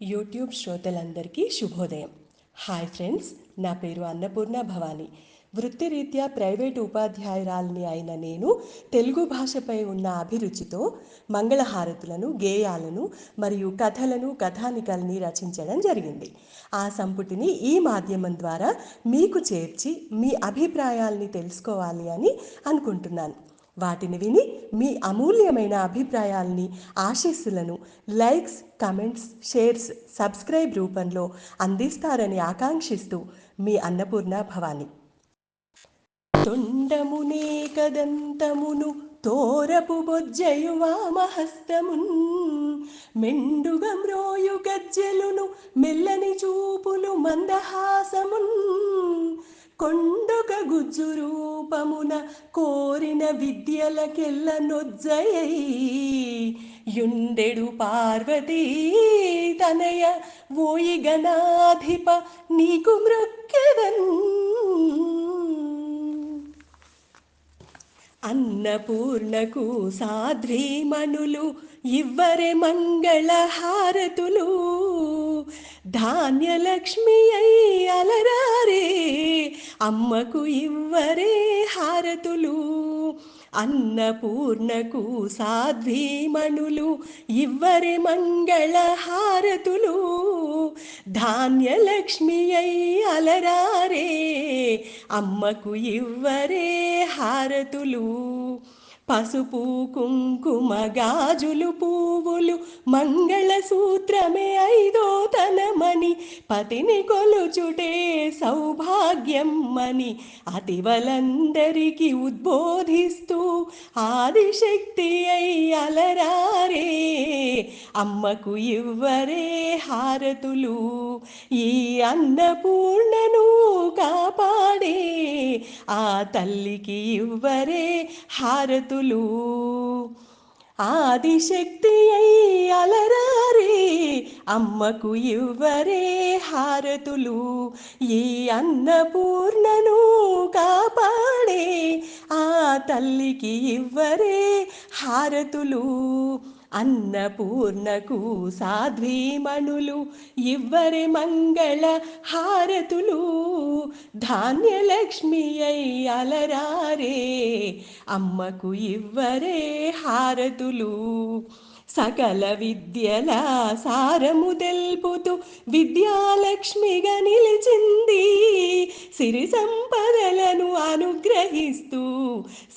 YouTube శ్రోతలందరికీ శుభోదయం. Hi friends, నా పేరు అన్నపూర్ణ భవాని. వృత్తిరీత్యా ప్రైవేటు ఉపాధ్యాయురాలిని అయిన నేను తెలుగు భాషపై ఉన్న అభిరుచితో మంగళహారతులను, గేయాలను మరియు కథలను, కథానికల్ని రచించడం జరిగింది. ఆ సంపుటిని ఈ మాధ్యమం ద్వారా మీకు చేర్చి మీ అభిప్రాయాల్ని తెలుసుకోవాలి అని అనుకుంటున్నాను. వాటిని విని మీ అమూల్యమైన అభిప్రాయాల్ని, ఆశీస్సులను లైక్స్, కమెంట్స్, షేర్స్, సబ్స్క్రైబ్ రూపంలో అందిస్తారని ఆకాంక్షిస్తూ మీ అన్నపూర్ణ భవాని. తొండమునే కదంతమును తోరపు బొజ్జయు వామహస్తమున్ మెండుగ మ్రోయు గజ్జెలును మెల్లని చూపులు మందహాసమున్ కొండొక గుజ్జు రూపమున కోరిన విద్యలకెల్ల నొజ్జయై యుండెడు పార్వతీ తనయ ఓయి గణాధిప నీకు మ్రొక్కెదన్. అన్నపూర్ణకు సాధ్వీమణులు ఇవ్వరే మంగళహారతులు, ధాన్యలక్ష్మి అయి అలరారే అమ్మకు ఇవ్వరే హారతులు. అన్నపూర్ణకు సాధ్వీమణులు ఇవ్వరే మంగళహారతులు, ధాన్యలక్ష్మి అయి అలరారే అమ్మకు ఇవ్వరే హారతులు. పసుపు కుంకుమ గాజులు పువ్వులు మంగళసూత్రమే ఐదో తనమని పతిని కొలుచుటే సౌభాగ్యం అని అతివలందరికీ ఉద్బోధిస్తూ ఆదిశక్తి అయి అలరారే అమ్మకు ఇవ్వరే హారతులు. ఈ అన్నపూర్ణను కాపాడే ఆ తల్లికి ఇవ్వరే హారతులు. ఆదిశక్తి అయి అలరారే అమ్మకు ఇవ్వరే హారతులు. ఈ అన్నపూర్ణను కాపాడే ఆ తల్లికి ఇవ్వరే హారతులు. అన్నపూర్ణకు సాధ్వీమణులు ఇవ్వరే మంగళ హారతులు, ధాన్యలక్ష్మి అయి అలరారే అమ్మకు ఇవ్వరే హారతులు. సకల విద్యల సారము తెలుపుతూ విద్యాలక్ష్మిగా నిలిచింది, సిరి సంపదలను అనుగ్రహిస్తూ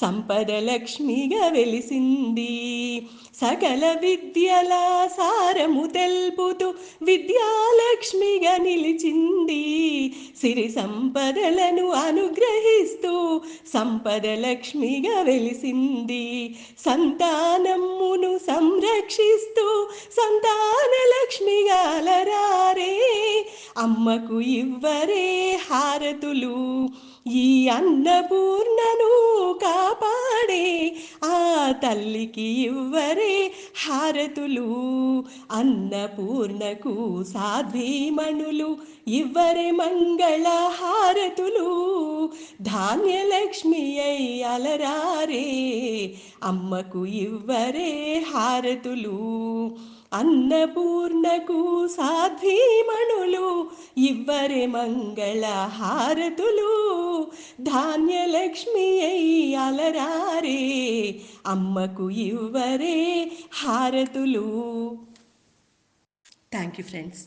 సంపదలక్ష్మిగా వెలిసింది. సకల విద్యల సారము తెలుపుతూ విద్యాలక్ష్మిగా నిలిచింది, సిరి సంపదలను అనుగ్రహిస్తూ సంపదలక్ష్మిగా వెలిసింది. సంతానమును సంరక్షిస్తూ సంతానలక్ష్మిగా అలరారే అమ్మకు ఇవ్వరే హారతులు. ఈ అన్నపూర్ణను కాపాడే ఆ తల్లికి ఇవ్వరే హారతులు. అన్నపూర్ణకు సాధ్వీమణులు ఇవ్వరే మంగళ హారతులు, ధాన్యలక్ష్మి అయి అలరారే అమ్మకు ఇవ్వరే హారతులు. అన్నపూర్ణకు సాధ్వీమణులు ఇవ్వరే మంగళ హారతులు, ధాన్యలక్ష్మి అయి అలరారే అమ్మకు ఇవ్వరే హారతులు. Thank you friends.